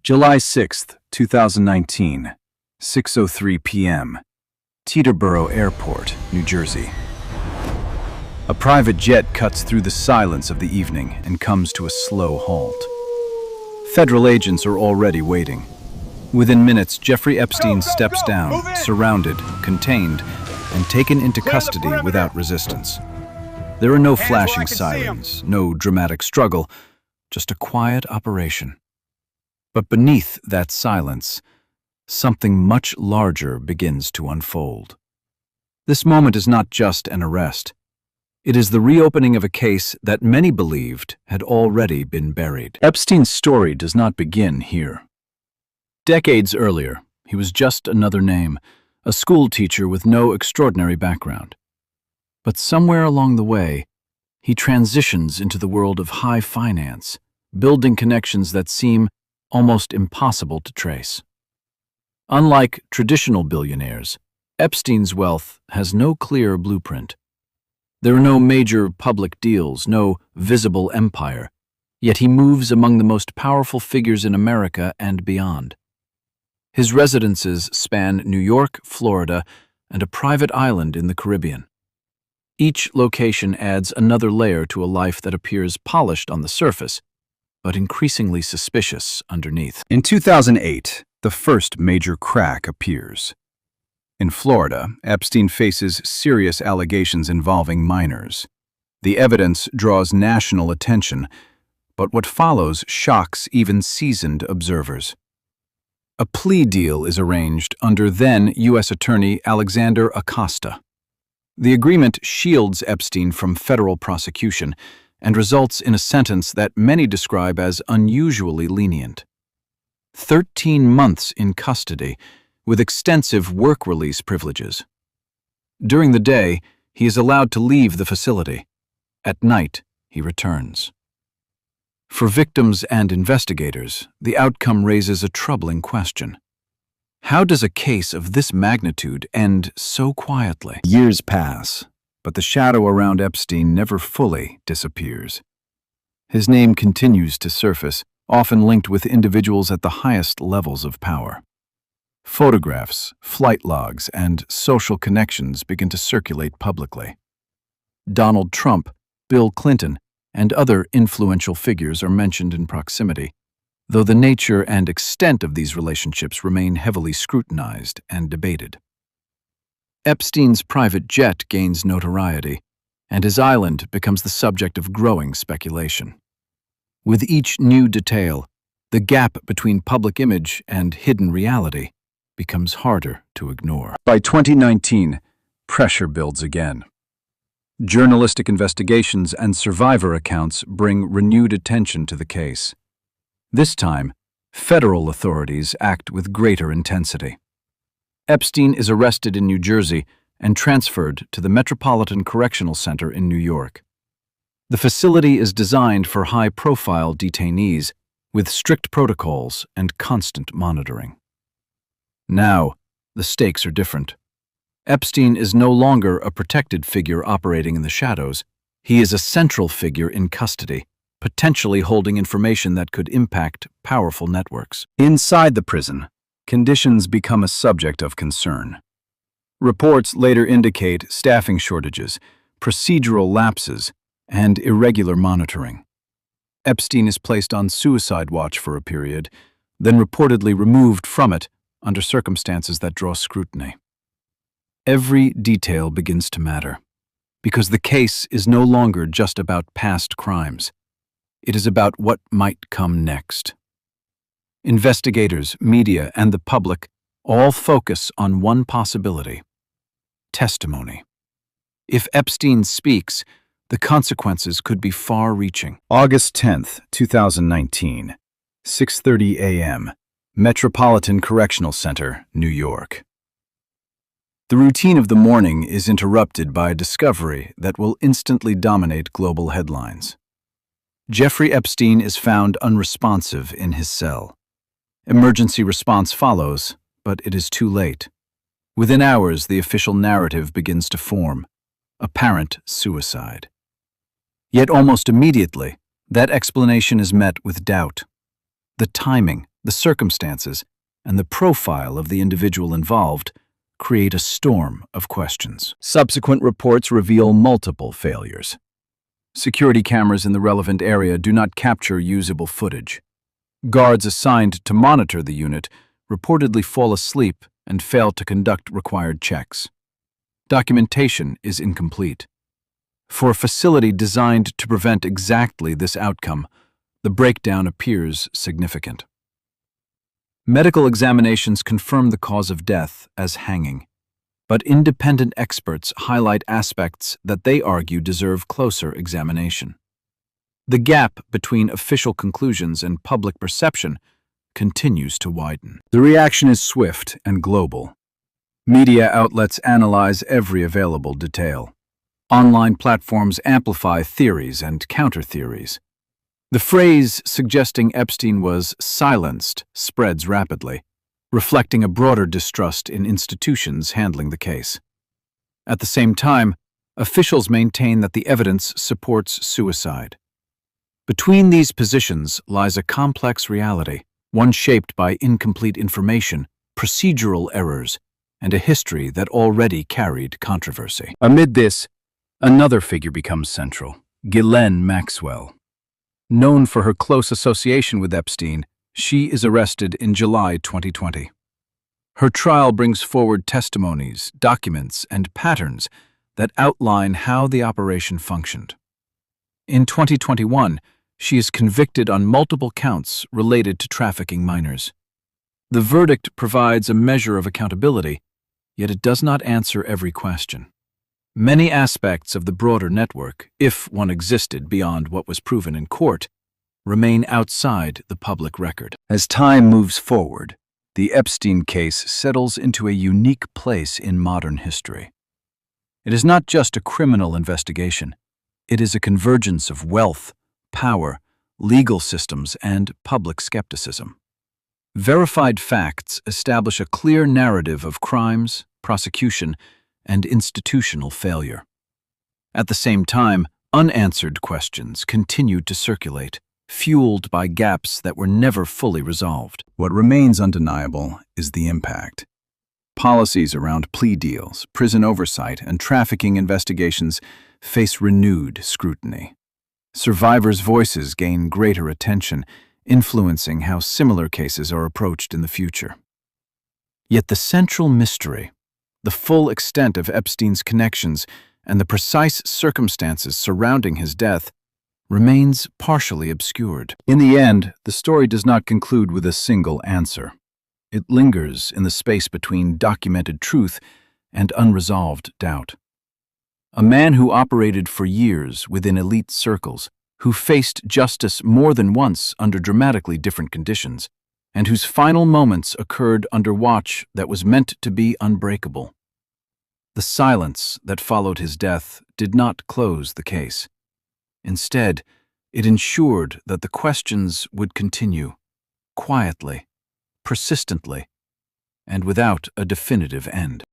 July 6th, 2019, 6:03 p.m., Teterboro Airport, New Jersey. A private jet cuts through the silence of the evening and comes to a slow halt. Federal agents are already waiting. Within minutes, Jeffrey Epstein steps down, surrounded, contained, and taken into custody without resistance. There are no flashing sirens, no dramatic struggle, just a quiet operation. But beneath that silence, something much larger begins to unfold. This moment is not just an arrest. It is the reopening of a case that many believed had already been buried. Epstein's story does not begin here. Decades earlier, he was just another name, a school teacher with no extraordinary background. But somewhere along the way, he transitions into the world of high finance, building connections that seem almost impossible to trace. Unlike traditional billionaires, Epstein's wealth has no clear blueprint. There are no major public deals, no visible empire, yet he moves among the most powerful figures in America and beyond. His residences span New York, Florida, and a private island in the Caribbean. Each location adds another layer to a life that appears polished on the surface, but increasingly suspicious underneath. In 2008, the first major crack appears. In Florida, Epstein faces serious allegations involving minors. The evidence draws national attention, but what follows shocks even seasoned observers. A plea deal is arranged under then U.S. Attorney Alexander Acosta. The agreement shields Epstein from federal prosecution and results in a sentence that many describe as unusually lenient. 13 months in custody, with extensive work release privileges. During the day, he is allowed to leave the facility. At night, he returns. For victims and investigators, the outcome raises a troubling question. How does a case of this magnitude end so quietly? Years pass, but the shadow around Epstein never fully disappears. His name continues to surface, often linked with individuals at the highest levels of power. Photographs, flight logs, and social connections begin to circulate publicly. Donald Trump, Bill Clinton, and other influential figures are mentioned in proximity, though the nature and extent of these relationships remain heavily scrutinized and debated. Epstein's private jet gains notoriety, and his island becomes the subject of growing speculation. With each new detail, the gap between public image and hidden reality becomes harder to ignore. By 2019, pressure builds again. Journalistic investigations and survivor accounts bring renewed attention to the case. This time, federal authorities act with greater intensity. Epstein is arrested in New Jersey and transferred to the Metropolitan Correctional Center in New York. The facility is designed for high-profile detainees with strict protocols and constant monitoring. Now, the stakes are different. Epstein is no longer a protected figure operating in the shadows. He is a central figure in custody, potentially holding information that could impact powerful networks. Inside the prison, conditions become a subject of concern. Reports later indicate staffing shortages, procedural lapses, and irregular monitoring. Epstein is placed on suicide watch for a period, then reportedly removed from it under circumstances that draw scrutiny. Every detail begins to matter, because the case is no longer just about past crimes. It is about what might come next. Investigators, media, and the public all focus on one possibility: testimony. If Epstein speaks, the consequences could be far-reaching. August 10th, 2019, 6:30 a.m., Metropolitan Correctional Center, New York. The routine of the morning is interrupted by a discovery that will instantly dominate global headlines. Jeffrey Epstein is found unresponsive in his cell. Emergency response follows, but it is too late. Within hours, the official narrative begins to form: apparent suicide. Yet almost immediately, that explanation is met with doubt. The timing The circumstances and the profile of the individual involved create a storm of questions. Subsequent reports reveal multiple failures. Security cameras in the relevant area do not capture usable footage. Guards assigned to monitor the unit reportedly fall asleep and fail to conduct required checks. Documentation is incomplete. For a facility designed to prevent exactly this outcome, the breakdown appears significant. Medical examinations confirm the cause of death as hanging, but independent experts highlight aspects that they argue deserve closer examination. The gap between official conclusions and public perception continues to widen. The reaction is swift and global. Media outlets analyze every available detail. Online platforms amplify theories and counter-theories. The phrase suggesting Epstein was silenced spreads rapidly, reflecting a broader distrust in institutions handling the case. At the same time, officials maintain that the evidence supports suicide. Between these positions lies a complex reality, one shaped by incomplete information, procedural errors, and a history that already carried controversy. Amid this, another figure becomes central, Ghislaine Maxwell. Known for her close association with Epstein, she is arrested in July 2020. Her trial brings forward testimonies, documents, and patterns that outline how the operation functioned. In 2021, she is convicted on multiple counts related to trafficking minors. The verdict provides a measure of accountability, yet it does not answer every question. Many aspects of the broader network, if one existed beyond what was proven in court, remain outside the public record. As time moves forward, the Epstein case settles into a unique place in modern history. It is not just a criminal investigation. It is a convergence of wealth, power, legal systems, and public skepticism. Verified facts establish a clear narrative of crimes, prosecution, and institutional failure. At the same time, unanswered questions continued to circulate, fueled by gaps that were never fully resolved. What remains undeniable is the impact. Policies around plea deals, prison oversight, and trafficking investigations face renewed scrutiny. Survivors' voices gain greater attention, influencing how similar cases are approached in the future. Yet the central mystery, the full extent of Epstein's connections, and the precise circumstances surrounding his death remains partially obscured. In the end, the story does not conclude with a single answer. It lingers in the space between documented truth and unresolved doubt. A man who operated for years within elite circles, who faced justice more than once under dramatically different conditions, and whose final moments occurred under watch that was meant to be unbreakable. The silence that followed his death did not close the case. Instead, it ensured that the questions would continue, quietly, persistently, and without a definitive end.